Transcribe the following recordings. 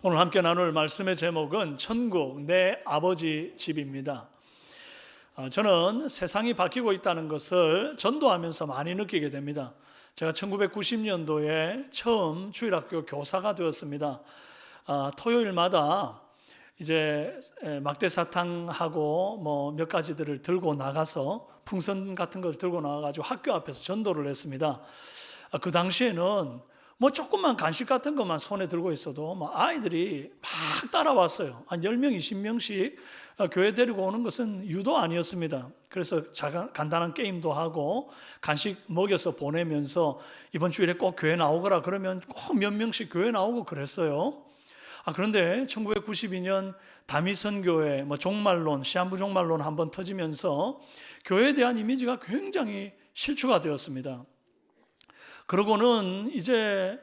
오늘 함께 나눌 말씀의 제목은 천국 내 아버지 집입니다. 저는 세상이 바뀌고 있다는 것을 전도하면서 많이 느끼게 됩니다. 제가 1990년도에 처음 주일학교 교사가 되었습니다. 토요일마다 이제 막대사탕하고 뭐 몇 가지들을 들고 나가서 풍선 같은 걸 들고 나가가지고 학교 앞에서 전도를 했습니다. 그 당시에는 뭐 조금만 간식 같은 것만 손에 들고 있어도 막 아이들이 막 따라왔어요. 한 10명, 20명씩 교회 데리고 오는 것은 유도 아니었습니다. 그래서 간단한 게임도 하고 간식 먹여서 보내면서 이번 주일에 꼭 교회 나오거라 그러면 꼭 몇 명씩 교회 나오고 그랬어요. 그런데 1992년 다미선교회 종말론, 시한부 종말론 한번 터지면서 교회에 대한 이미지가 굉장히 실추가 되었습니다. 그러고는 이제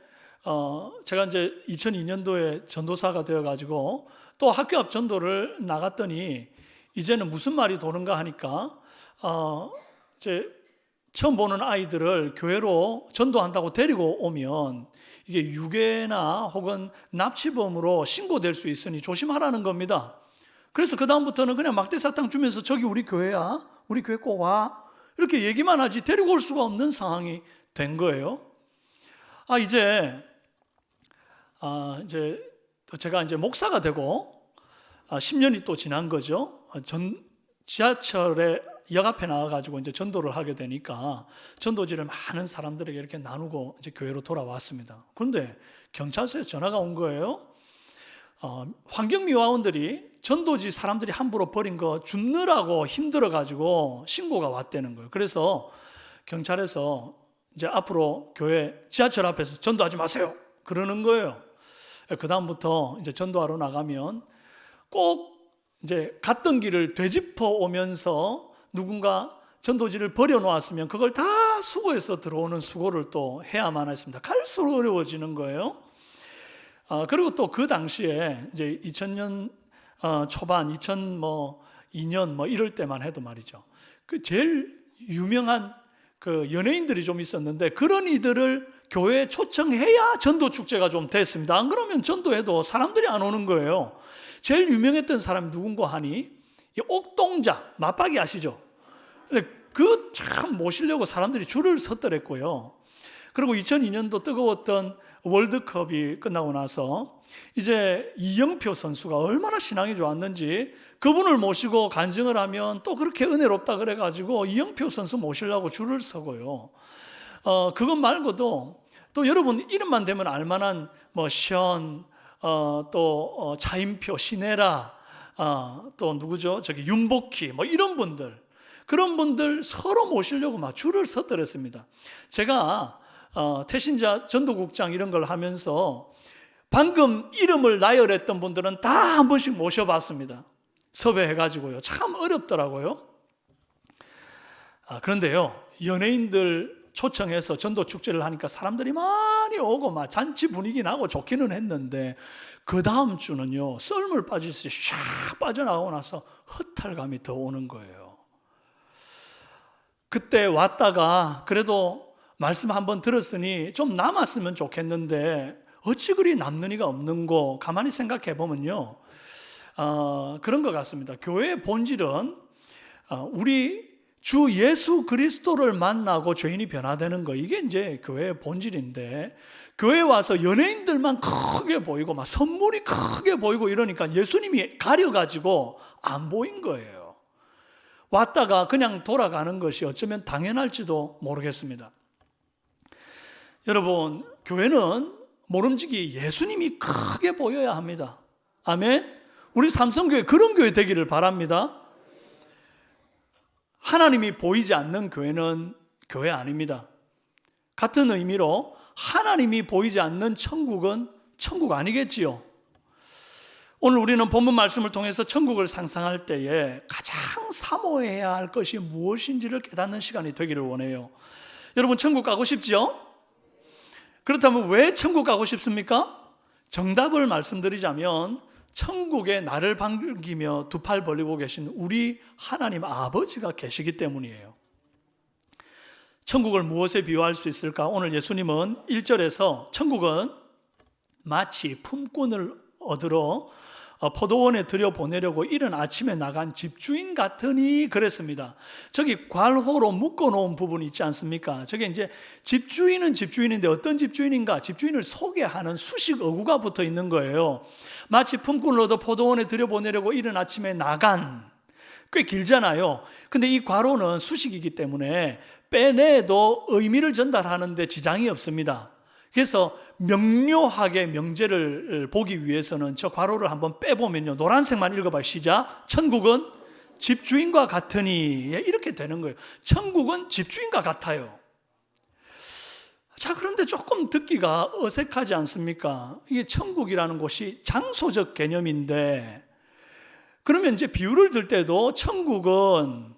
제가 이제 2002년도에 전도사가 되어가지고 또 학교 앞 전도를 나갔더니 이제는 무슨 말이 도는가 하니까 이제 처음 보는 아이들을 교회로 전도한다고 데리고 오면 이게 유괴나 혹은 납치범으로 신고될 수 있으니 조심하라는 겁니다. 그래서 그 다음부터는 그냥 막대사탕 주면서 저기 우리 교회야, 우리 교회 꼭 와, 이렇게 얘기만 하지 데리고 올 수가 없는 상황이 된 거예요. 이제 제가 이제 목사가 되고 10년이 또 지난 거죠. 지하철에 역 앞에 나와가지고 이제 전도를 하게 되니까 전도지를 많은 사람들에게 이렇게 나누고 이제 교회로 돌아왔습니다. 그런데 경찰서에서 전화가 온 거예요. 환경미화원들이 전도지 사람들이 함부로 버린 거 줍느라고 힘들어가지고 신고가 왔다는 거예요. 그래서 경찰에서 이제 앞으로 교회 지하철 앞에서 전도하지 마세요 그러는 거예요. 그 다음부터 이제 전도하러 나가면 꼭 이제 갔던 길을 되짚어 오면서 누군가 전도지를 버려놓았으면 그걸 다 수거해서 들어오는 수고를 또 해야만 했습니다. 갈수록 어려워지는 거예요. 그리고 또 그 당시에 이제 2000년 초반, 2002년 이럴 때만 해도 말이죠. 그 제일 유명한 그 연예인들이 좀 있었는데 그런 이들을 교회에 초청해야 전도 축제가 좀 됐습니다. 안 그러면 전도해도 사람들이 안 오는 거예요. 제일 유명했던 사람이 누군가 하니 이 옥동자, 맞박이 아시죠? 근데 그 참 모시려고 사람들이 줄을 섰더랬고요. 그리고 2002년도 뜨거웠던 월드컵이 끝나고 나서 이제 이영표 선수가 얼마나 신앙이 좋았는지 그분을 모시고 간증을 하면 또 그렇게 은혜롭다 그래가지고 이영표 선수 모시려고 줄을 서고요. 그것 말고도 또 여러분 이름만 되면 알만한 또 차인표, 신혜라, 또 누구죠? 저기 윤복희 이런 분들, 그런 분들 서로 모시려고 막 줄을 섰더랬습니다. 제가 태신자 전도국장 이런 걸 하면서 방금 이름을 나열했던 분들은 다 한 번씩 모셔봤습니다. 섭외해가지고요. 참 어렵더라고요. 그런데요, 연예인들 초청해서 전도 축제를 하니까 사람들이 많이 오고 막 잔치 분위기 나고 좋기는 했는데 그 다음 주는요, 썰물 빠지듯이 샥 빠져나가고 나서 허탈감이 더 오는 거예요. 그때 왔다가 그래도 말씀 한번 들었으니 좀 남았으면 좋겠는데 어찌 그리 남는 이가 없는 거 가만히 생각해 보면요, 그런 것 같습니다. 교회의 본질은 우리 주 예수 그리스도를 만나고 죄인이 변화되는 거, 이게 이제 교회의 본질인데 교회에 와서 연예인들만 크게 보이고 막 선물이 크게 보이고 이러니까 예수님이 가려가지고 안 보인 거예요. 왔다가 그냥 돌아가는 것이 어쩌면 당연할지도 모르겠습니다. 여러분, 교회는 모름지기 예수님이 크게 보여야 합니다. 아멘. 우리 삼성교회 그런 교회 되기를 바랍니다. 하나님이 보이지 않는 교회는 교회 아닙니다. 같은 의미로 하나님이 보이지 않는 천국은 천국 아니겠지요. 오늘 우리는 본문 말씀을 통해서 천국을 상상할 때에 가장 사모해야 할 것이 무엇인지를 깨닫는 시간이 되기를 원해요. 여러분, 천국 가고 싶지요? 그렇다면 왜 천국 가고 싶습니까? 정답을 말씀드리자면 천국에 나를 반기며 두 팔 벌리고 계신 우리 하나님 아버지가 계시기 때문이에요. 천국을 무엇에 비유할 수 있을까? 오늘 예수님은 1절에서 천국은 마치 품꾼을 얻으러 포도원에 들여보내려고 이른 아침에 나간 집주인 같으니 그랬습니다. 저기 괄호로 묶어놓은 부분이 있지 않습니까? 저게 이제 집주인은 집주인인데 어떤 집주인인가? 집주인을 소개하는 수식 어구가 붙어 있는 거예요. 마치 품꾼을 얻어 포도원에 들여보내려고 이른 아침에 나간, 꽤 길잖아요. 근데 이 괄호는 수식이기 때문에 빼내도 의미를 전달하는데 지장이 없습니다. 그래서 명료하게 명제를 보기 위해서는 저 괄호를 한번 빼보면요, 노란색만 읽어봐요. 시작. 천국은 집주인과 같으니, 이렇게 되는 거예요. 천국은 집주인과 같아요. 자, 그런데 조금 듣기가 어색하지 않습니까? 이게 천국이라는 곳이 장소적 개념인데, 그러면 이제 비유를 들 때도 천국은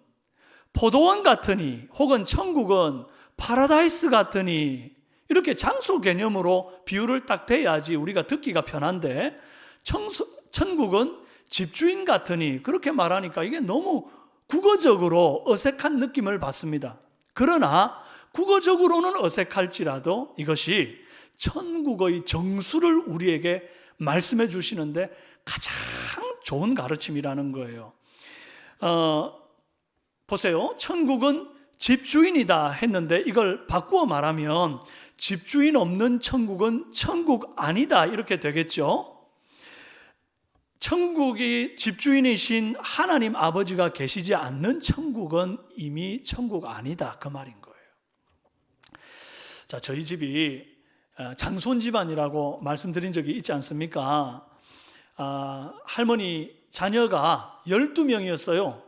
포도원 같으니, 혹은 천국은 파라다이스 같으니, 이렇게 장소 개념으로 비유를 딱 대야지 우리가 듣기가 편한데, 천국은 집주인 같으니 그렇게 말하니까 이게 너무 국어적으로 어색한 느낌을 받습니다. 그러나 국어적으로는 어색할지라도 이것이 천국의 정수를 우리에게 말씀해 주시는데 가장 좋은 가르침이라는 거예요. 보세요. 천국은 집주인이다 했는데 이걸 바꾸어 말하면 집주인 없는 천국은 천국 아니다, 이렇게 되겠죠. 천국이 집주인이신 하나님 아버지가 계시지 않는 천국은 이미 천국 아니다, 그 말인 거예요. 자, 저희 집이 장손 집안이라고 말씀드린 적이 있지 않습니까? 할머니 자녀가 12명이었어요.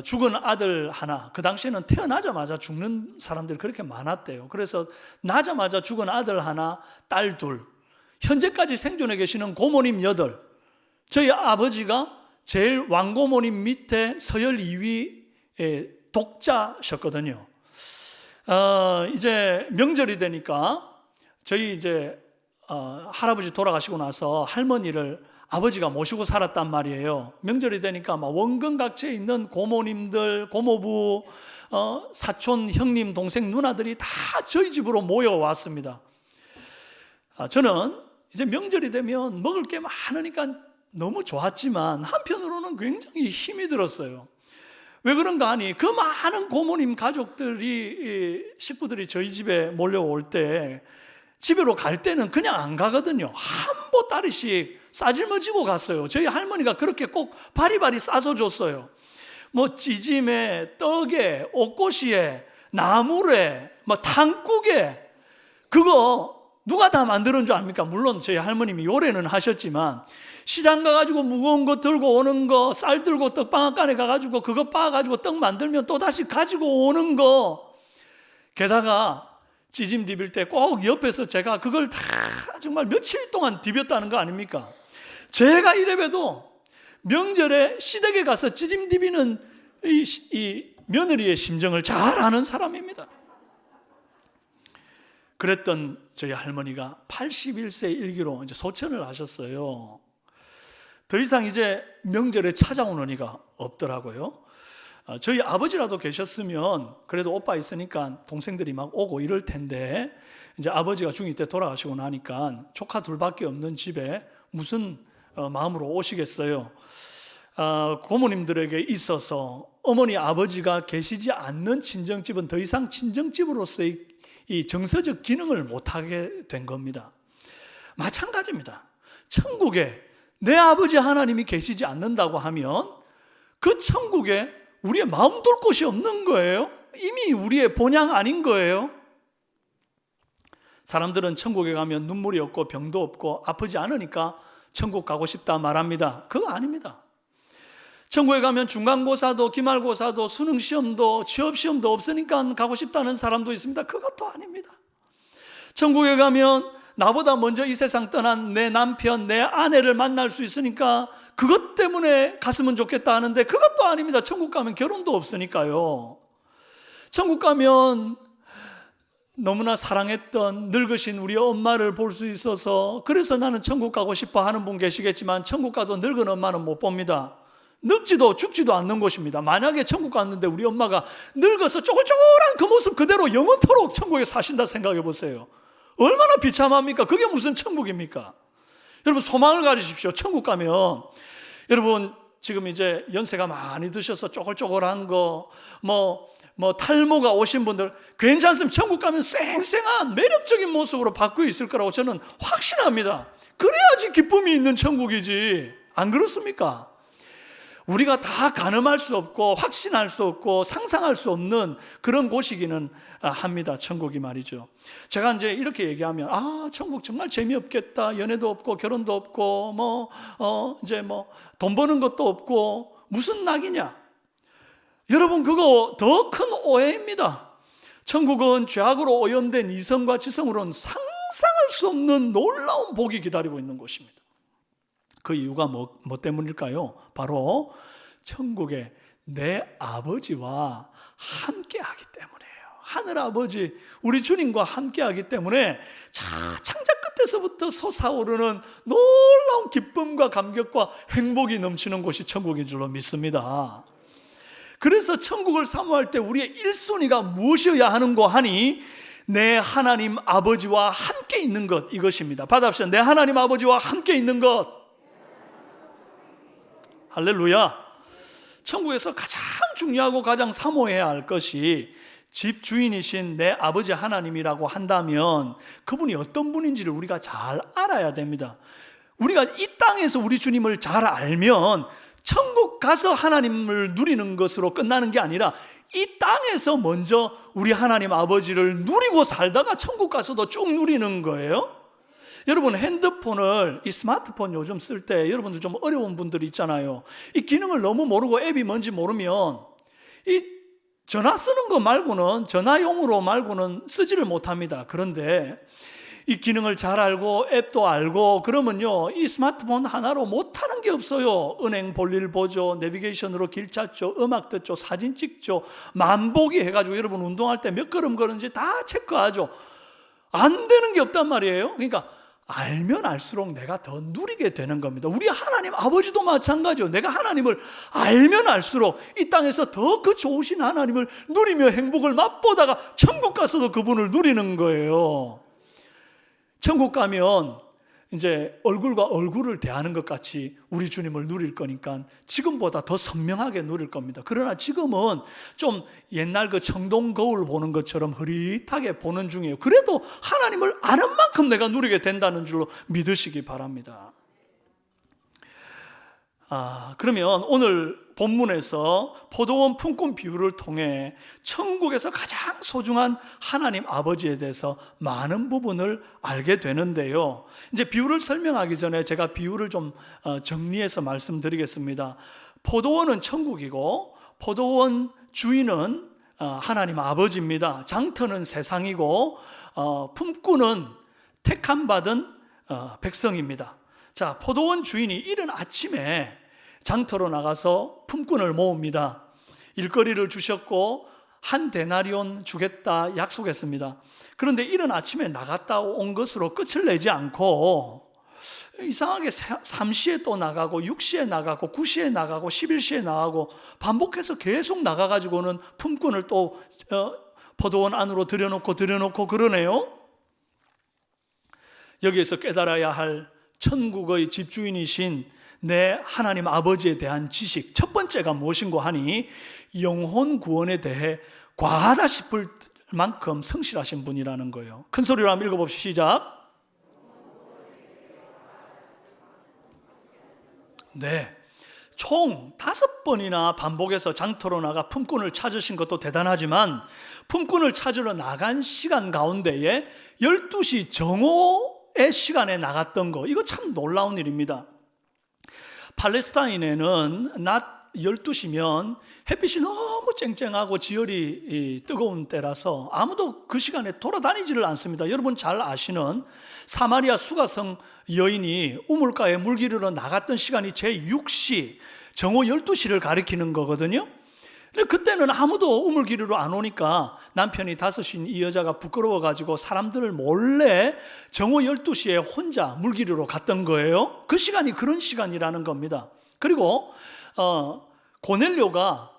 죽은 아들 하나, 그 당시에는 태어나자마자 죽는 사람들이 그렇게 많았대요. 그래서 나자마자 죽은 아들 하나, 딸 둘, 현재까지 생존해 계시는 고모님 8, 저희 아버지가 제일 왕고모님 밑에 서열 2위 독자셨거든요. 이제 명절이 되니까 저희 이제 할아버지 돌아가시고 나서 할머니를 아버지가 모시고 살았단 말이에요. 명절이 되니까 막 원근각지에 있는 고모님들, 고모부, 사촌, 형님, 동생, 누나들이 다 저희 집으로 모여왔습니다. 저는 이제 명절이 되면 먹을 게 많으니까 너무 좋았지만 한편으로는 굉장히 힘이 들었어요. 왜 그런가 하니 그 많은 고모님 가족들이, 식구들이 저희 집에 몰려올 때 집으로 갈 때는 그냥 안 가거든요. 한 보따리씩 싸질머지고 갔어요. 저희 할머니가 그렇게 꼭 바리바리 싸서 줬어요. 뭐 찌짐에, 떡에, 옷꼬시에, 나물에, 뭐 탕국에, 그거 누가 다 만드는 줄 압니까? 물론 저희 할머님이 요리는 하셨지만 시장 가가지고 무거운 거 들고 오는 거, 쌀 들고 떡방앗간에 가가지고 그거 빻아가지고 떡 만들면 또 다시 가지고 오는 거, 게다가 찌짐 디빌 때 꼭 옆에서 제가 그걸 다 정말 며칠 동안 디볐다는 거 아닙니까? 제가 이래봬도 명절에 시댁에 가서 찌짐 디비는 이 며느리의 심정을 잘 아는 사람입니다. 그랬던 저희 할머니가 81세 일기로 이제 소천을 하셨어요. 더 이상 이제 명절에 찾아오는 이가 없더라고요. 저희 아버지라도 계셨으면 그래도 오빠 있으니까 동생들이 막 오고 이럴 텐데, 이제 아버지가 중2 때 돌아가시고 나니까 조카 둘밖에 없는 집에 무슨 마음으로 오시겠어요. 고모님들에게 있어서 어머니 아버지가 계시지 않는 친정집은 더 이상 친정집으로서의 이 정서적 기능을 못하게 된 겁니다. 마찬가지입니다. 천국에 내 아버지 하나님이 계시지 않는다고 하면 그 천국에 우리의 마음 둘 곳이 없는 거예요. 이미 우리의 본향 아닌 거예요. 사람들은 천국에 가면 눈물이 없고 병도 없고 아프지 않으니까 천국 가고 싶다 말합니다. 그거 아닙니다. 천국에 가면 중간고사도 기말고사도 수능시험도 취업시험도 없으니까 가고 싶다는 사람도 있습니다. 그것도 아닙니다. 천국에 가면 나보다 먼저 이 세상 떠난 내 남편, 내 아내를 만날 수 있으니까 그것 때문에 갔으면 좋겠다 하는데 그것도 아닙니다. 천국 가면 결혼도 없으니까요. 천국 가면 너무나 사랑했던 늙으신 우리 엄마를 볼 수 있어서 그래서 나는 천국 가고 싶어 하는 분 계시겠지만 천국 가도 늙은 엄마는 못 봅니다. 늙지도 죽지도 않는 곳입니다. 만약에 천국 갔는데 우리 엄마가 늙어서 쪼글쪼글한 그 모습 그대로 영원토록 천국에 사신다 생각해 보세요. 얼마나 비참합니까? 그게 무슨 천국입니까? 여러분 소망을 가지십시오. 천국 가면 여러분 지금 이제 연세가 많이 드셔서 쪼글쪼글한 거, 탈모가 오신 분들 괜찮습니다. 천국 가면 쌩쌩한 매력적인 모습으로 바뀌어 있을 거라고 저는 확신합니다. 그래야지 기쁨이 있는 천국이지. 안 그렇습니까? 우리가 다 가늠할 수 없고 확신할 수 없고 상상할 수 없는 그런 곳이기는 합니다. 천국이 말이죠. 제가 이제 이렇게 얘기하면 천국 정말 재미없겠다. 연애도 없고 결혼도 없고 돈 버는 것도 없고 무슨 낙이냐? 여러분 그거 더 큰 오해입니다. 천국은 죄악으로 오염된 이성과 지성으로는 상상할 수 없는 놀라운 복이 기다리고 있는 곳입니다. 그 이유가 뭐 때문일까요? 바로 천국에 내 아버지와 함께하기 때문이에요. 하늘 아버지 우리 주님과 함께하기 때문에 창자 끝에서부터 솟아오르는 놀라운 기쁨과 감격과 행복이 넘치는 곳이 천국인 줄로 믿습니다. 그래서 천국을 사모할 때 우리의 1순위가 무엇이어야 하는고 하니 내 하나님 아버지와 함께 있는 것, 이것입니다. 받아봅시다. 내 하나님 아버지와 함께 있는 것. 할렐루야. 천국에서 가장 중요하고 가장 사모해야 할 것이 집 주인이신 내 아버지 하나님이라고 한다면 그분이 어떤 분인지를 우리가 잘 알아야 됩니다. 우리가 이 땅에서 우리 주님을 잘 알면 천국 가서 하나님을 누리는 것으로 끝나는 게 아니라 이 땅에서 먼저 우리 하나님 아버지를 누리고 살다가 천국 가서도 쭉 누리는 거예요. 여러분 핸드폰을 이 스마트폰 요즘 쓸 때 여러분들 좀 어려운 분들이 있잖아요. 이 기능을 너무 모르고 앱이 뭔지 모르면 이 전화 쓰는 거 말고는 전화용으로 말고는 쓰지를 못합니다. 그런데 이 기능을 잘 알고 앱도 알고 그러면요 이 스마트폰 하나로 못하는 게 없어요. 은행 볼일 보죠, 내비게이션으로 길 찾죠, 음악 듣죠, 사진 찍죠, 만보기 해가지고 여러분 운동할 때 몇 걸음 걸은지 다 체크하죠. 안 되는 게 없단 말이에요. 그러니까 알면 알수록 내가 더 누리게 되는 겁니다. 우리 하나님 아버지도 마찬가지요. 내가 하나님을 알면 알수록 이 땅에서 더 그 좋으신 하나님을 누리며 행복을 맛보다가 천국 가서도 그분을 누리는 거예요. 천국 가면 이제 얼굴과 얼굴을 대하는 것 같이 우리 주님을 누릴 거니까 지금보다 더 선명하게 누릴 겁니다. 그러나 지금은 좀 옛날 그 청동 거울 보는 것처럼 흐릿하게 보는 중이에요. 그래도 하나님을 아는 만큼 내가 누리게 된다는 줄로 믿으시기 바랍니다. 그러면 오늘 본문에서 포도원 품꾼 비유를 통해 천국에서 가장 소중한 하나님 아버지에 대해서 많은 부분을 알게 되는데요. 이제 비유를 설명하기 전에 제가 비유를 좀 정리해서 말씀드리겠습니다. 포도원은 천국이고 포도원 주인은 하나님 아버지입니다. 장터는 세상이고 품꾼은 택함 받은 백성입니다. 자, 포도원 주인이 이른 아침에 장터로 나가서 품꾼을 모읍니다. 일거리를 주셨고 한 데나리온 주겠다 약속했습니다. 그런데 이른 아침에 나갔다 온 것으로 끝을 내지 않고 이상하게 3시에 또 나가고 6시에 나가고 9시에 나가고 11시에 나가고 반복해서 계속 나가가지고는 품꾼을 또 포도원 안으로 들여놓고 그러네요. 여기에서 깨달아야 할 천국의 집주인이신 내 하나님 아버지에 대한 지식, 첫 번째가 무엇인고 하니 영혼 구원에 대해 과하다 싶을 만큼 성실하신 분이라는 거예요. 큰 소리로 한번 읽어봅시다. 시작. 네, 총 5번이나 반복해서 장터로 나가 품꾼을 찾으신 것도 대단하지만 품꾼을 찾으러 나간 시간 가운데에 12시 정오의 시간에 나갔던 거, 이거 참 놀라운 일입니다. 팔레스타인에는 낮 12시면 햇빛이 너무 쨍쨍하고 지열이 뜨거운 때라서 아무도 그 시간에 돌아다니지를 않습니다. 여러분 잘 아시는 사마리아 수가성 여인이 우물가에 물 기르러 나갔던 시간이 제6시, 정오 12시를 가리키는 거거든요. 그때는 아무도 우물 기르러 안 오니까 남편이 5시인 이 여자가 부끄러워가지고 사람들을 몰래 정오 12시에 혼자 물 기르러 갔던 거예요. 그 시간이 그런 시간이라는 겁니다. 그리고 고넬료가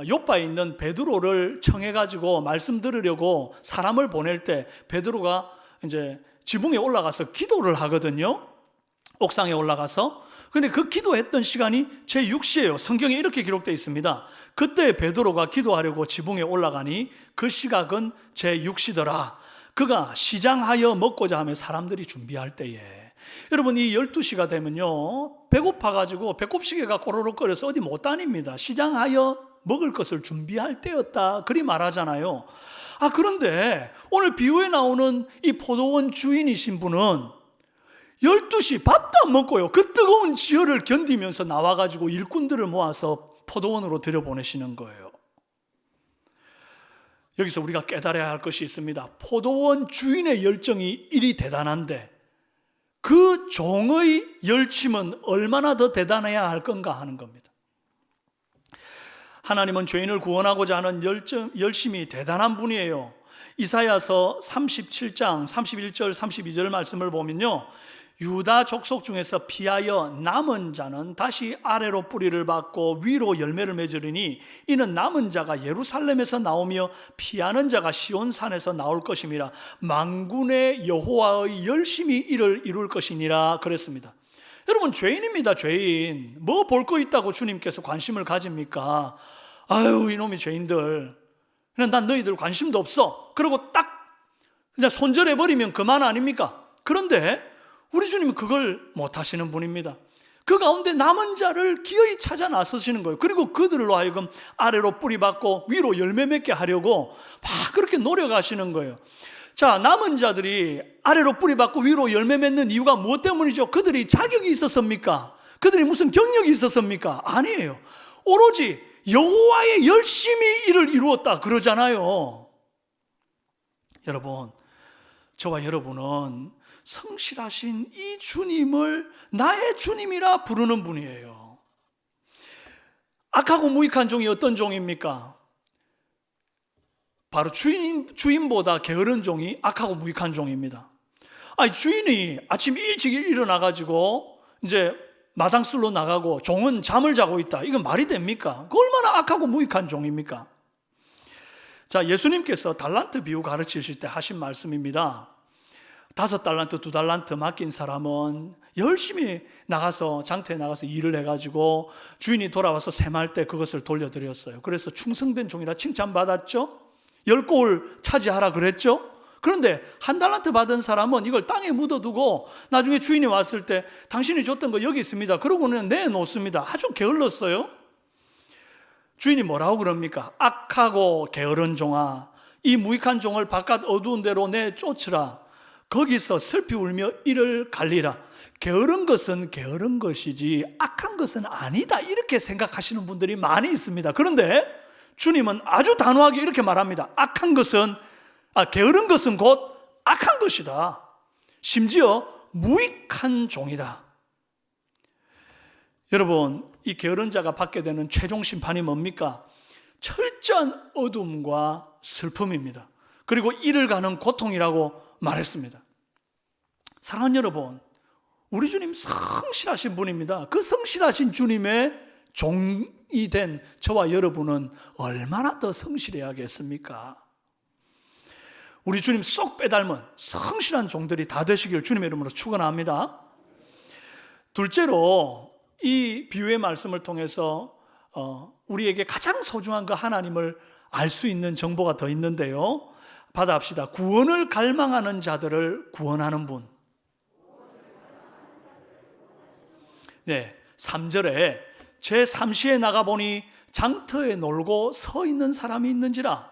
요빠에 있는 베드로를 청해가지고 말씀 들으려고 사람을 보낼 때 베드로가 이제 지붕에 올라가서 기도를 하거든요. 옥상에 올라가서, 근데 그 기도했던 시간이 제6시예요. 성경에 이렇게 기록되어 있습니다. 그때 베드로가 기도하려고 지붕에 올라가니 그 시각은 제6시더라. 그가 시장하여 먹고자 하며 사람들이 준비할 때에. 여러분, 이 12시가 되면요, 배고파가지고 배꼽시계가 꼬르륵거려서 어디 못 다닙니다. 시장하여 먹을 것을 준비할 때였다, 그리 말하잖아요. 그런데 오늘 비유에 나오는 이 포도원 주인이신 분은 12시 밥도 안 먹고요, 그 뜨거운 지열을 견디면서 나와가지고 일꾼들을 모아서 포도원으로 들여보내시는 거예요. 여기서 우리가 깨달아야 할 것이 있습니다. 포도원 주인의 열정이 이리 대단한데 그 종의 열심은 얼마나 더 대단해야 할 건가 하는 겁니다. 하나님은 죄인을 구원하고자 하는 열심이 대단한 분이에요. 이사야서 37장 31절 32절 말씀을 보면요, 유다 족속 중에서 피하여 남은 자는 다시 아래로 뿌리를 받고 위로 열매를 맺으리니 이는 남은 자가 예루살렘에서 나오며 피하는 자가 시온산에서 나올 것임이라. 만군의 여호와의 열심히 이를 이룰 것이니라 그랬습니다. 여러분, 죄인입니다. 죄인. 뭐 볼 거 있다고 주님께서 관심을 가집니까? 아유, 이놈이 죄인들, 그냥 난 너희들 관심도 없어, 그러고 딱 그냥 손절해버리면 그만 아닙니까? 그런데 우리 주님은 그걸 못하시는 분입니다. 그 가운데 남은 자를 기어이 찾아 나서시는 거예요. 그리고 그들로 하여금 아래로 뿌리받고 위로 열매 맺게 하려고 막 그렇게 노력하시는 거예요. 자, 남은 자들이 아래로 뿌리받고 위로 열매 맺는 이유가 무엇 때문이죠? 그들이 자격이 있었습니까? 그들이 무슨 경력이 있었습니까? 아니에요. 오로지 여호와의 열심히 이를 이루었다 그러잖아요. 여러분, 저와 여러분은 성실하신 이 주님을 나의 주님이라 부르는 분이에요. 악하고 무익한 종이 어떤 종입니까? 바로 주인보다 게으른 종이 악하고 무익한 종입니다. 주인이 아침 일찍 일어나가지고 이제 마당쓸로 나가고 종은 잠을 자고 있다, 이건 말이 됩니까? 그 얼마나 악하고 무익한 종입니까? 자, 예수님께서 달란트 비유 가르치실 때 하신 말씀입니다. 5달란트, 2달란트 맡긴 사람은 열심히 나가서 장터에 나가서 일을 해가지고 주인이 돌아와서 셈할 때 그것을 돌려드렸어요. 그래서 충성된 종이라 칭찬받았죠. 10골 차지하라 그랬죠. 그런데 1달란트 받은 사람은 이걸 땅에 묻어두고 나중에 주인이 왔을 때 당신이 줬던 거 여기 있습니다, 그러고는 내놓습니다. 아주 게을렀어요. 주인이 뭐라고 그럽니까? 악하고 게으른 종아, 이 무익한 종을 바깥 어두운 데로 내쫓으라. 거기서 슬피 울며 이를 갈리라. 게으른 것은 게으른 것이지 악한 것은 아니다, 이렇게 생각하시는 분들이 많이 있습니다. 그런데 주님은 아주 단호하게 이렇게 말합니다. 게으른 것은 곧 악한 것이다. 심지어 무익한 종이다. 여러분, 이 게으른 자가 받게 되는 최종 심판이 뭡니까? 철저한 어둠과 슬픔입니다. 그리고 이를 가는 고통이라고 말했습니다. 사랑하는 여러분, 우리 주님 성실하신 분입니다. 그 성실하신 주님의 종이 된 저와 여러분은 얼마나 더 성실해야겠습니까? 우리 주님 쏙 빼닮은 성실한 종들이 다 되시길 주님의 이름으로 축원합니다. 둘째로, 이 비유의 말씀을 통해서 우리에게 가장 소중한 그 하나님을 알 수 있는 정보가 더 있는데요, 받아합시다. 구원을 갈망하는 자들을 구원하는 분. 네, 3절에 제3시에 나가보니 장터에 놀고 서 있는 사람이 있는지라.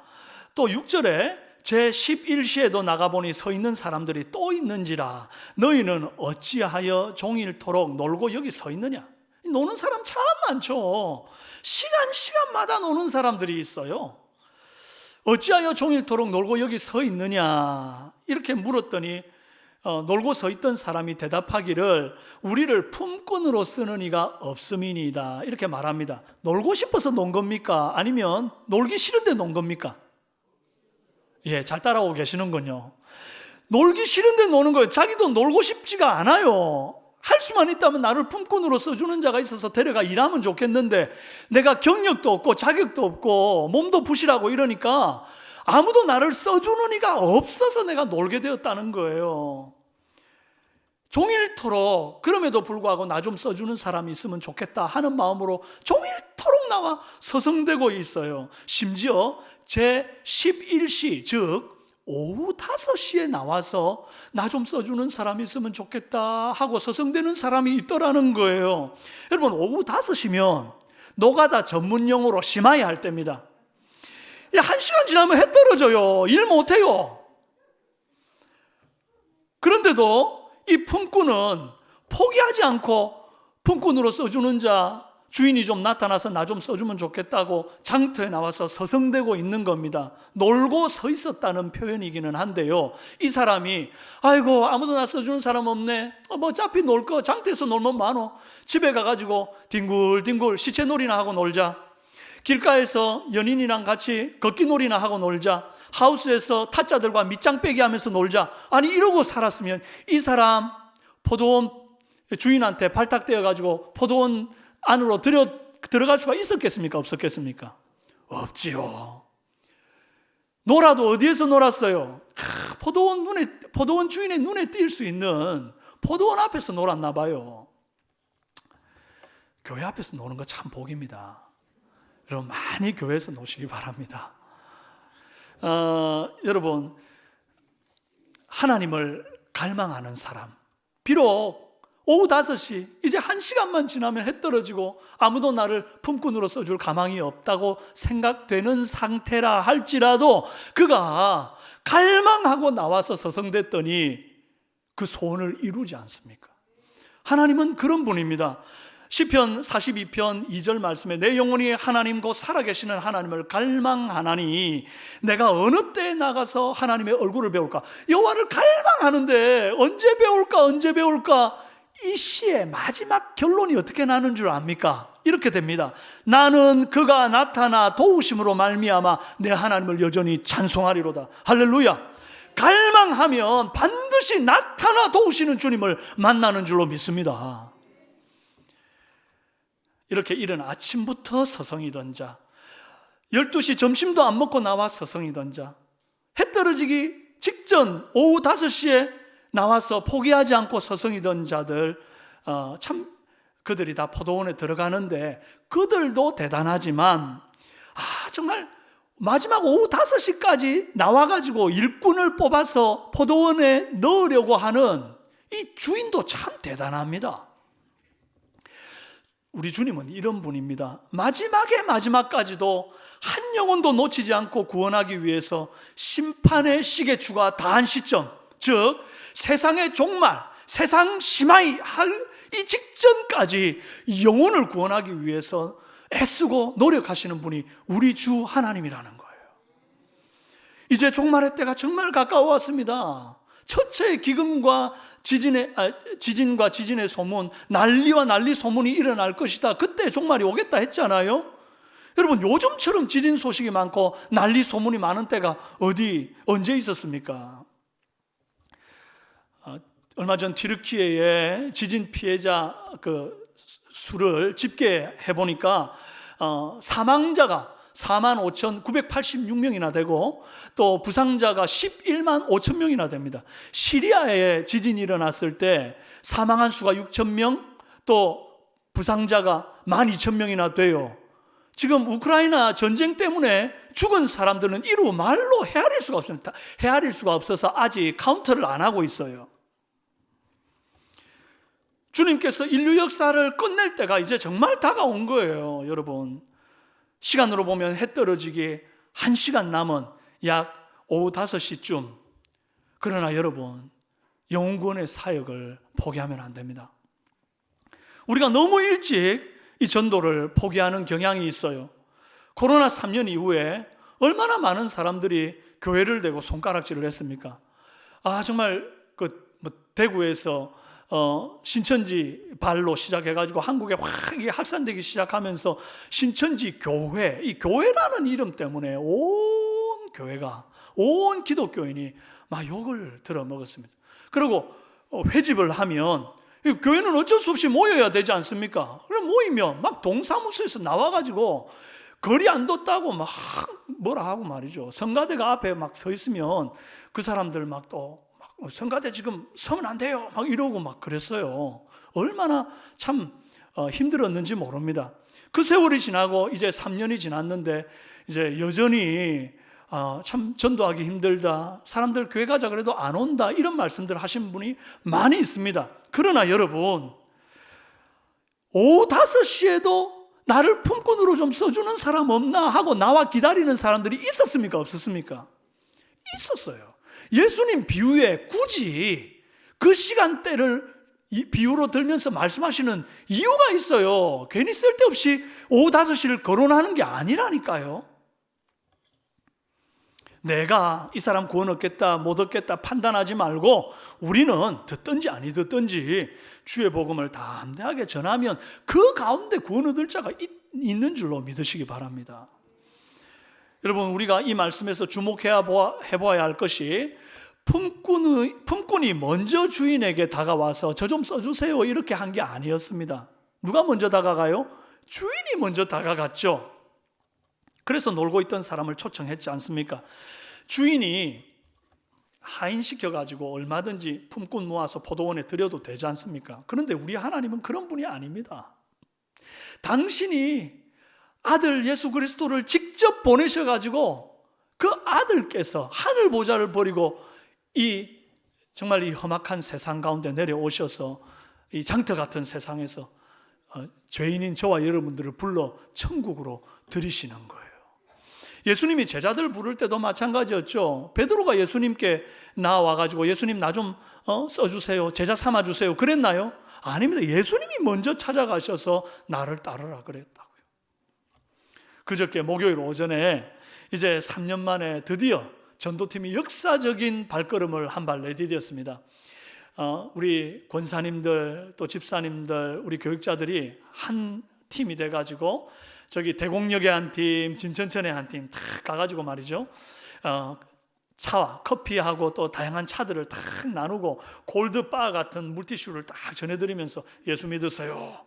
또 6절에 제11시에도 나가보니 서 있는 사람들이 또 있는지라. 너희는 어찌하여 종일토록 놀고 여기 서 있느냐. 노는 사람 참 많죠. 시간마다 노는 사람들이 있어요. 어찌하여 종일토록 놀고 여기 서 있느냐, 이렇게 물었더니 놀고 서 있던 사람이 대답하기를 우리를 품꾼으로 쓰는 이가 없음이니이다, 이렇게 말합니다. 놀고 싶어서 논 겁니까? 아니면 놀기 싫은데 논 겁니까? 예, 잘 따라오고 계시는군요. 놀기 싫은데 노는 거예요. 자기도 놀고 싶지가 않아요. 할 수만 있다면 나를 품꾼으로 써주는 자가 있어서 데려가 일하면 좋겠는데 내가 경력도 없고 자격도 없고 몸도 부실하고 이러니까 아무도 나를 써주는 이가 없어서 내가 놀게 되었다는 거예요. 종일토록 그럼에도 불구하고 나 좀 써주는 사람이 있으면 좋겠다 하는 마음으로 종일토록 나와 서성대고 있어요. 심지어 제11시 즉 오후 5시에 나와서 나 좀 써주는 사람이 있으면 좋겠다 하고 서성대는 사람이 있더라는 거예요. 여러분, 오후 5시면 노가다 전문용어로 시마이 할 때입니다. 1시간 지나면 해 떨어져요. 일 못해요. 그런데도 이 품꾼은 포기하지 않고 품꾼으로 써주는 자, 주인이 좀 나타나서 나 좀 써주면 좋겠다고 장터에 나와서 서성대고 있는 겁니다. 놀고 서 있었다는 표현이기는 한데요, 이 사람이 아이고 아무도 나 써주는 사람 없네, 뭐 어차피 놀 거 장터에서 놀면 많어, 집에 가가지고 뒹굴뒹굴 시체놀이나 하고 놀자, 길가에서 연인이랑 같이 걷기놀이나 하고 놀자, 하우스에서 타짜들과 밑장 빼기 하면서 놀자, 아니 이러고 살았으면 이 사람 포도원 주인한테 발탁되어가지고 포도원 안으로 들어갈 수가 있었겠습니까? 없었겠습니까? 없지요. 놀아도 어디에서 놀았어요? 포도원 주인의 눈에 띌 수 있는 포도원 앞에서 놀았나 봐요. 교회 앞에서 노는 거 참 복입니다. 여러분, 많이 교회에서 노시기 바랍니다. 여러분, 하나님을 갈망하는 사람, 비록 오후 5시, 이제 1시간만 지나면 해 떨어지고 아무도 나를 품꾼으로 써줄 가망이 없다고 생각되는 상태라 할지라도 그가 갈망하고 나와서 서성댔더니 그 소원을 이루지 않습니까? 하나님은 그런 분입니다. 시편 42편 2절 말씀에 내 영혼이 하나님 곧 살아계시는 하나님을 갈망하나니 내가 어느 때에 나가서 하나님의 얼굴을 배울까? 여호와를 갈망하는데 언제 배울까? 이 시의 마지막 결론이 어떻게 나는 줄 압니까? 이렇게 됩니다. 나는 그가 나타나 도우심으로 말미암아 내 하나님을 여전히 찬송하리로다. 할렐루야. 갈망하면 반드시 나타나 도우시는 주님을 만나는 줄로 믿습니다. 이렇게 이른 아침부터 서성이던 자, 12시 점심도 안 먹고 나와 서성이던 자, 해 떨어지기 직전 오후 5시에 나와서 포기하지 않고 서성이던 자들, 참 그들이 다 포도원에 들어가는데 그들도 대단하지만 정말 마지막 오후 5시까지 나와가지고 일꾼을 뽑아서 포도원에 넣으려고 하는 이 주인도 참 대단합니다. 우리 주님은 이런 분입니다. 마지막까지도 한 영혼도 놓치지 않고 구원하기 위해서 심판의 시계추가 다한 시점, 즉 세상의 종말, 세상 심하이 할 이 직전까지 영혼을 구원하기 위해서 애쓰고 노력하시는 분이 우리 주 하나님이라는 거예요. 이제 종말의 때가 정말 가까워 왔습니다. 첫째 기근과 지진과 지진의 소문, 난리와 난리 소문이 일어날 것이다. 그때 종말이 오겠다 했잖아요. 여러분, 요즘처럼 지진 소식이 많고 난리 소문이 많은 때가 언제 있었습니까? 얼마 전 튀르키예의 지진 피해자 수를 집계해 보니까 사망자가 45,986명이나 되고 또 부상자가 11만 5천 명이나 됩니다. 시리아에 지진이 일어났을 때 사망한 수가 6천 명, 또 부상자가 12,000명이나 돼요. 지금 우크라이나 전쟁 때문에 죽은 사람들은 이루 말로 헤아릴 수가 없습니다. 헤아릴 수가 없어서 아직 카운트를 안 하고 있어요. 주님께서 인류 역사를 끝낼 때가 이제 정말 다가온 거예요. 여러분, 시간으로 보면 해 떨어지기 1시간 남은 약 오후 5시쯤. 그러나 여러분, 영혼구원의 사역을 포기하면 안 됩니다. 우리가 너무 일찍 이 전도를 포기하는 경향이 있어요. 코로나 3년 이후에 얼마나 많은 사람들이 교회를 대고 손가락질을 했습니까? 정말 대구에서 신천지 발로 시작해가지고 한국에 확 확산되기 시작하면서 신천지 교회, 이 교회라는 이름 때문에 온 교회가, 온 기독교인이 막 욕을 들어먹었습니다. 그리고 회집을 하면 교회는 어쩔 수 없이 모여야 되지 않습니까? 그럼 모이면 막 동사무소에서 나와가지고 거리 안 뒀다고 막 뭐라 하고 말이죠. 성가대가 앞에 막 서 있으면 그 사람들 막 또 막 성가대 지금 서면 안 돼요. 막 이러고 막 그랬어요. 얼마나 참 힘들었는지 모릅니다. 그 세월이 지나고 이제 3년이 지났는데 이제 여전히 참 전도하기 힘들다. 사람들 교회 가자 그래도 안 온다. 이런 말씀들 하신 분이 많이 있습니다. 그러나 여러분, 오후 5시에도 나를 품꾼으로 좀 써주는 사람 없나 하고 나와 기다리는 사람들이 있었습니까? 없었습니까? 있었어요. 예수님 비유에 굳이 그 시간대를 비유로 들면서 말씀하시는 이유가 있어요. 괜히 쓸데없이 오후 5시를 거론하는 게 아니라니까요. 내가 이 사람 구원 얻겠다 못 얻겠다 판단하지 말고 우리는 듣든지 아니 듣든지 주의 복음을 담대하게 전하면 그 가운데 구원 얻을 자가 있는 줄로 믿으시기 바랍니다. 여러분, 우리가 이 말씀에서 주목해보아야 할 것이 품꾼이 먼저 주인에게 다가와서 저 좀 써주세요 이렇게 한 게 아니었습니다. 누가 먼저 다가가요? 주인이 먼저 다가갔죠. 그래서 놀고 있던 사람을 초청했지 않습니까? 주인이 하인시켜가지고 얼마든지 품꾼 모아서 포도원에 들여도 되지 않습니까? 그런데 우리 하나님은 그런 분이 아닙니다. 당신이 아들 예수 그리스도를 직접 보내셔가지고 그 아들께서 하늘 보좌를 버리고 정말 이 험악한 세상 가운데 내려오셔서 이 장터 같은 세상에서 죄인인 저와 여러분들을 불러 천국으로 들이시는 거예요. 예수님이 제자들 부를 때도 마찬가지였죠. 베드로가 예수님께 나와가지고 예수님 나 좀 써주세요, 제자 삼아주세요 그랬나요? 아닙니다. 예수님이 먼저 찾아가셔서 나를 따르라 그랬다고요. 그저께 목요일 오전에 이제 3년 만에 드디어 전도팀이 역사적인 발걸음을 한 발 내디뎠습니다. 우리 권사님들 또 집사님들 우리 교육자들이 한 팀이 돼가지고 저기 대곡역에 한 팀, 진천천에 한 팀 다 가가지고 말이죠. 차와 커피하고 또 다양한 차들을 다 나누고 골드바 같은 물티슈를 딱 전해드리면서 예수 믿으세요.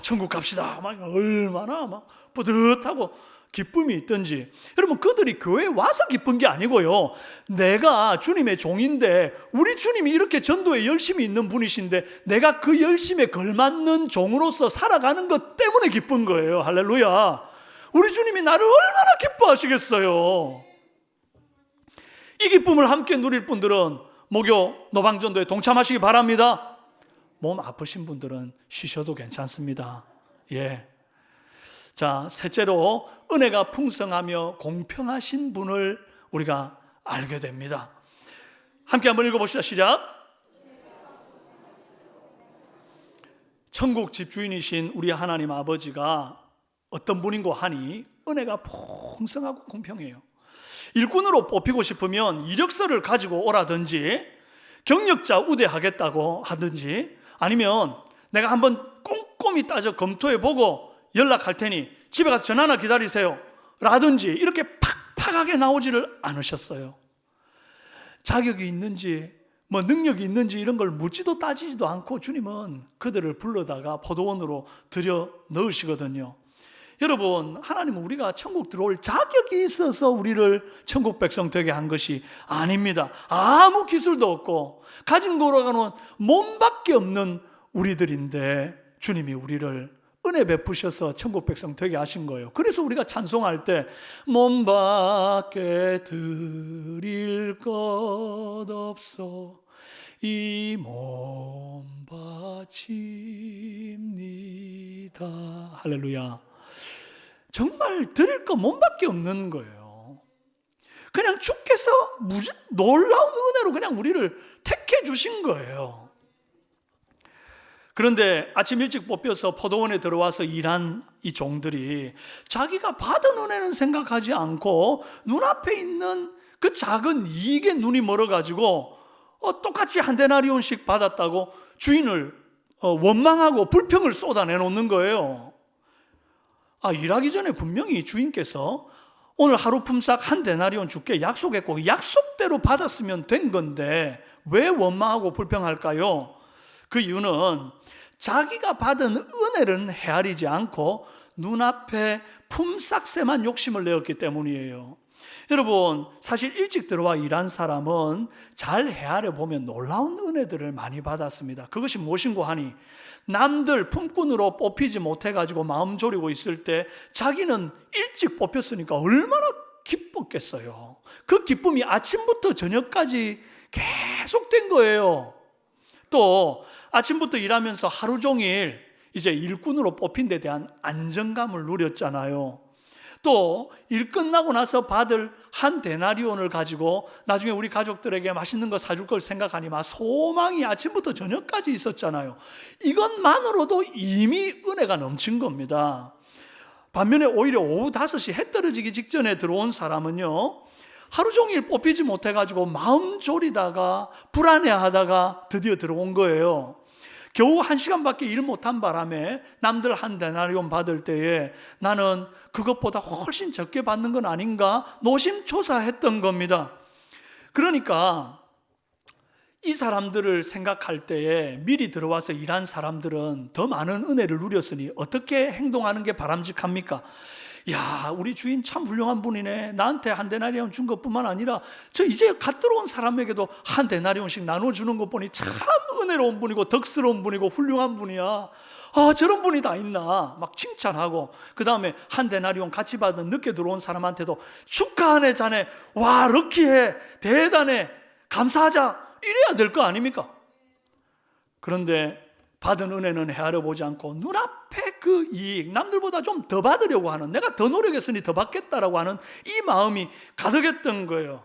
천국 갑시다. 막 얼마나 막 뿌듯하고 기쁨이 있던지. 여러분, 그들이 교회에 와서 기쁜 게 아니고요. 내가 주님의 종인데 우리 주님이 이렇게 전도에 열심히 있는 분이신데 내가 그 열심에 걸맞는 종으로서 살아가는 것 때문에 기쁜 거예요. 할렐루야. 우리 주님이 나를 얼마나 기뻐하시겠어요. 이 기쁨을 함께 누릴 분들은 목요 노방전도에 동참하시기 바랍니다. 몸 아프신 분들은 쉬셔도 괜찮습니다. 예. 자, 셋째로 은혜가 풍성하며 공평하신 분을 우리가 알게 됩니다. 함께 한번 읽어봅시다. 시작. 천국 집주인이신 우리 하나님 아버지가 어떤 분인고 하니 은혜가 풍성하고 공평해요. 일꾼으로 뽑히고 싶으면 이력서를 가지고 오라든지 경력자 우대하겠다고 하든지 아니면 내가 한번 꼼꼼히 따져 검토해보고 연락할 테니 집에 가서 전화나 기다리세요 라든지 이렇게 팍팍하게 나오지를 않으셨어요. 자격이 있는지 뭐 능력이 있는지 이런 걸 묻지도 따지지도 않고 주님은 그들을 불러다가 포도원으로 들여 넣으시거든요. 여러분, 하나님은 우리가 천국 들어올 자격이 있어서 우리를 천국 백성 되게 한 것이 아닙니다. 아무 기술도 없고 가진 거로가는 몸밖에 없는 우리들인데 주님이 우리를 은혜 베푸셔서 천국 백성 되게 하신 거예요. 그래서 우리가 찬송할 때 몸밖에 드릴 것 없어 이 몸 바칩니다. 할렐루야. 정말 드릴 거 몸밖에 없는 거예요. 그냥 주께서 놀라운 은혜로 그냥 우리를 택해 주신 거예요. 그런데 아침 일찍 뽑혀서 포도원에 들어와서 일한 이 종들이 자기가 받은 은혜는 생각하지 않고 눈앞에 있는 그 작은 이익에 눈이 멀어가지고 똑같이 한 데나리온씩 받았다고 주인을 원망하고 불평을 쏟아내놓는 거예요. 일하기 전에 분명히 주인께서 오늘 하루 품삯 한 데나리온 줄게 약속했고 약속대로 받았으면 된 건데 왜 원망하고 불평할까요? 그 이유는 자기가 받은 은혜는 헤아리지 않고 눈앞에 품삯에만 욕심을 내었기 때문이에요. 여러분, 사실 일찍 들어와 일한 사람은 잘 헤아려 보면 놀라운 은혜들을 많이 받았습니다. 그것이 무엇인고 하니, 남들 품꾼으로 뽑히지 못해가지고 마음 졸이고 있을 때 자기는 일찍 뽑혔으니까 얼마나 기뻤겠어요. 그 기쁨이 아침부터 저녁까지 계속된 거예요. 또 아침부터 일하면서 하루 종일 이제 일꾼으로 뽑힌 데 대한 안정감을 누렸잖아요. 또 일 끝나고 나서 받을 한 데나리온을 가지고 나중에 우리 가족들에게 맛있는 거 사줄 걸 생각하니 막 소망이 아침부터 저녁까지 있었잖아요. 이것만으로도 이미 은혜가 넘친 겁니다. 반면에 오히려 오후 5시 해 떨어지기 직전에 들어온 사람은요, 하루 종일 뽑히지 못해가지고 마음 졸이다가 불안해하다가 드디어 들어온 거예요. 겨우 1시간밖에 일 못한 바람에 남들 한 데나리온 받을 때에 나는 그것보다 훨씬 적게 받는 건 아닌가 노심초사했던 겁니다. 그러니까 이 사람들을 생각할 때에 미리 들어와서 일한 사람들은 더 많은 은혜를 누렸으니 어떻게 행동하는 게 바람직합니까? 야, 우리 주인 참 훌륭한 분이네. 나한테 한 데나리온 준 것뿐만 아니라 저 이제 갓 들어온 사람에게도 한 데나리온씩 나눠주는 것 보니 참 은혜로운 분이고 덕스러운 분이고 훌륭한 분이야. 아, 저런 분이 다 있나 막 칭찬하고, 그 다음에 한 데나리온 같이 받은 늦게 들어온 사람한테도 축하하네 자네, 와 럭키해, 대단해, 감사하자, 이래야 될 거 아닙니까? 그런데 받은 은혜는 헤아려 보지 않고 눈앞에 그 이익, 남들보다 좀 더 받으려고 하는, 내가 더 노력했으니 더 받겠다라고 하는 이 마음이 가득했던 거예요.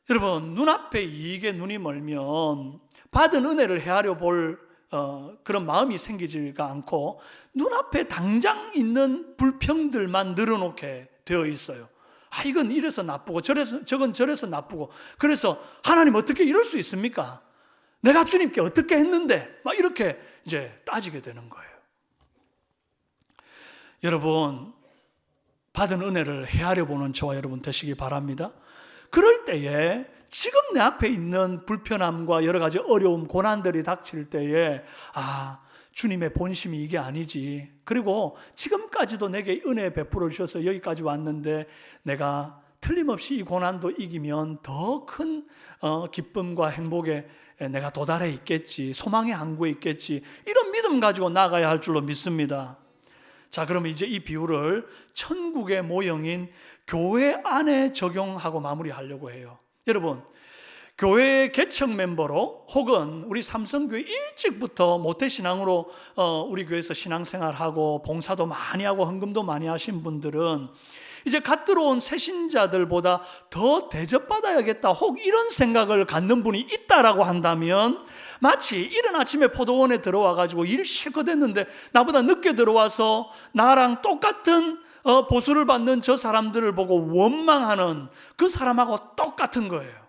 여러분, 눈앞에 이익에 눈이 멀면 받은 은혜를 헤아려 볼 그런 마음이 생기지가 않고 눈앞에 당장 있는 불평들만 늘어놓게 되어 있어요. 아, 이건 이래서 나쁘고 저건 저래서 나쁘고, 그래서 하나님 어떻게 이럴 수 있습니까? 내가 주님께 어떻게 했는데, 막 이렇게 이제 따지게 되는 거예요. 여러분, 받은 은혜를 헤아려 보는 저와 여러분 되시기 바랍니다. 그럴 때에 지금 내 앞에 있는 불편함과 여러 가지 어려움, 고난들이 닥칠 때에 아, 주님의 본심이 이게 아니지. 그리고 지금까지도 내게 은혜 베풀어 주셔서 여기까지 왔는데 내가 틀림없이 이 고난도 이기면 더 큰 기쁨과 행복에 내가 도달해 있겠지, 소망의 항구에 있겠지, 이런 믿음 가지고 나가야 할 줄로 믿습니다. 자, 그러면 이제 이 비유를 천국의 모형인 교회 안에 적용하고 마무리하려고 해요. 여러분, 교회 개척 멤버로 혹은 우리 삼성교회 일찍부터 모태신앙으로 우리 교회에서 신앙생활하고 봉사도 많이 하고 헌금도 많이 하신 분들은 이제 갓 들어온 새신자들보다 더 대접받아야겠다, 혹 이런 생각을 갖는 분이 있다라고 한다면, 마치 이른 아침에 포도원에 들어와 가지고 일 실컷 했는데 나보다 늦게 들어와서 나랑 똑같은 보수를 받는 저 사람들을 보고 원망하는 그 사람하고 똑같은 거예요.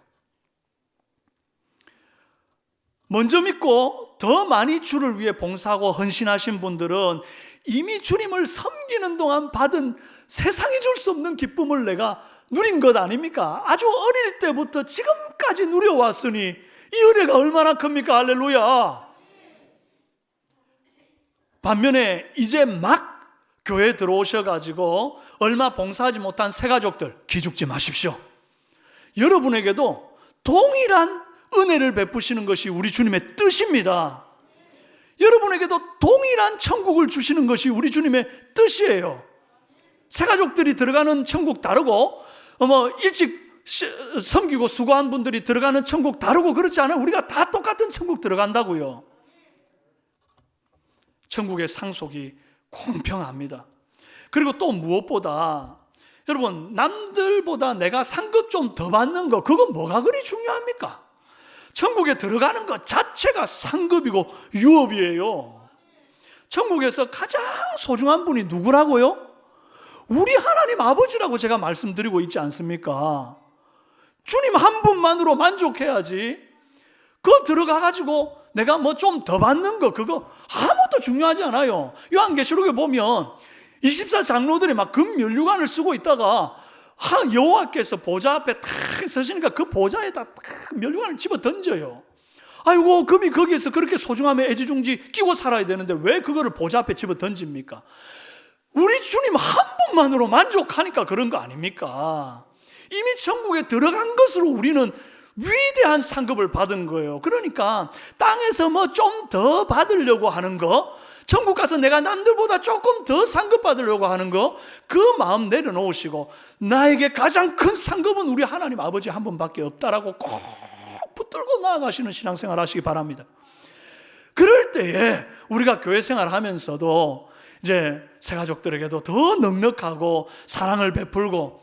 먼저 믿고 더 많이 주를 위해 봉사하고 헌신하신 분들은 이미 주님을 섬기는 동안 받은 세상이 줄 수 없는 기쁨을 내가 누린 것 아닙니까? 아주 어릴 때부터 지금까지 누려왔으니 이 은혜가 얼마나 큽니까? 할렐루야. 반면에 이제 막 교회에 들어오셔가지고 얼마 봉사하지 못한 새가족들, 기죽지 마십시오. 여러분에게도 동일한 은혜를 베푸시는 것이 우리 주님의 뜻입니다. 여러분에게도 동일한 천국을 주시는 것이 우리 주님의 뜻이에요. 새가족들이 들어가는 천국 다르고 일찍 섬기고 수고한 분들이 들어가는 천국 다르고 그렇지 않아요? 우리가 다 똑같은 천국 들어간다고요. 천국의 상속이 공평합니다. 그리고 또 무엇보다 여러분, 남들보다 내가 상급 좀 더 받는 거, 그건 뭐가 그리 중요합니까? 천국에 들어가는 것 자체가 상급이고 유업이에요. 천국에서 가장 소중한 분이 누구라고요? 우리 하나님 아버지라고 제가 말씀드리고 있지 않습니까? 주님 한 분만으로 만족해야지. 그거 들어가가지고 내가 뭐 좀 더 받는 거, 그거 아무것도 중요하지 않아요. 요한계시록에 보면 24장로들이 막 금면류관을 쓰고 있다가 여호와께서 보좌 앞에 탁 서시니까 그 보좌에다 탁 면류관을 집어 던져요. 아이고, 금이 거기에서 그렇게 소중하면 애지중지 끼고 살아야 되는데 왜 그거를 보좌 앞에 집어 던집니까? 우리 주님 한 분만으로 만족하니까 그런 거 아닙니까? 이미 천국에 들어간 것으로 우리는 위대한 상급을 받은 거예요. 그러니까 땅에서 뭐 좀 더 받으려고 하는 거, 천국 가서 내가 남들보다 조금 더 상급 받으려고 하는 거, 그 마음 내려놓으시고 나에게 가장 큰 상급은 우리 하나님 아버지 한 분밖에 없다라고 꼭 붙들고 나아가시는 신앙생활 하시기 바랍니다. 그럴 때에 우리가 교회 생활하면서도 이제 새가족들에게도 더 넉넉하고 사랑을 베풀고,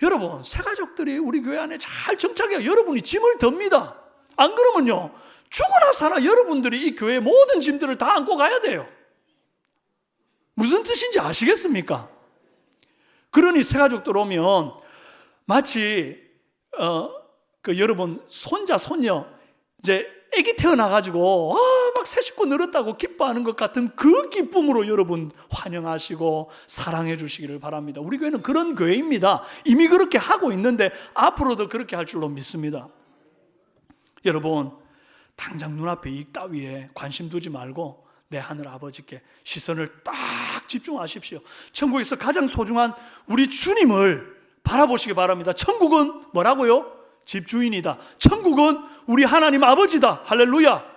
여러분 새가족들이 우리 교회 안에 잘 정착해야 여러분이 짐을 듭니다. 안 그러면요 죽으나 사나 여러분들이 이 교회의 모든 짐들을 다 안고 가야 돼요. 무슨 뜻인지 아시겠습니까? 그러니 새가족들 오면 마치 여러분 손자 손녀 이제 아기 태어나가지고 막 새 식구 늘었다고 기뻐하는 것 같은 그 기쁨으로 여러분 환영하시고 사랑해 주시기를 바랍니다. 우리 교회는 그런 교회입니다. 이미 그렇게 하고 있는데 앞으로도 그렇게 할 줄로 믿습니다. 여러분 당장 눈앞에 이익 따위에 관심 두지 말고 내 하늘 아버지께 시선을 딱 집중하십시오. 천국에서 가장 소중한 우리 주님을 바라보시기 바랍니다. 천국은 뭐라고요? 집주인이다. 천국은 우리 하나님 아버지다. 할렐루야.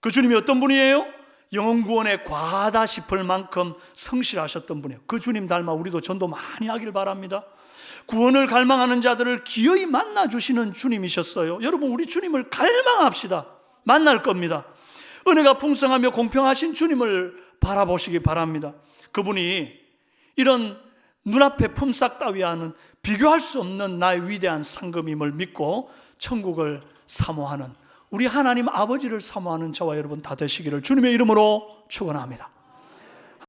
그 주님이 어떤 분이에요? 영혼구원에 과하다 싶을 만큼 성실하셨던 분이에요. 그 주님 닮아 우리도 전도 많이 하길 바랍니다. 구원을 갈망하는 자들을 기어이 만나주시는 주님이셨어요. 여러분 우리 주님을 갈망합시다. 만날 겁니다. 은혜가 풍성하며 공평하신 주님을 바라보시기 바랍니다. 그분이 이런 눈앞의 품삯 따위와는 비교할 수 없는 나의 위대한 상급임을 믿고 천국을 사모하는, 우리 하나님 아버지를 사모하는 저와 여러분 다 되시기를 주님의 이름으로 축원합니다.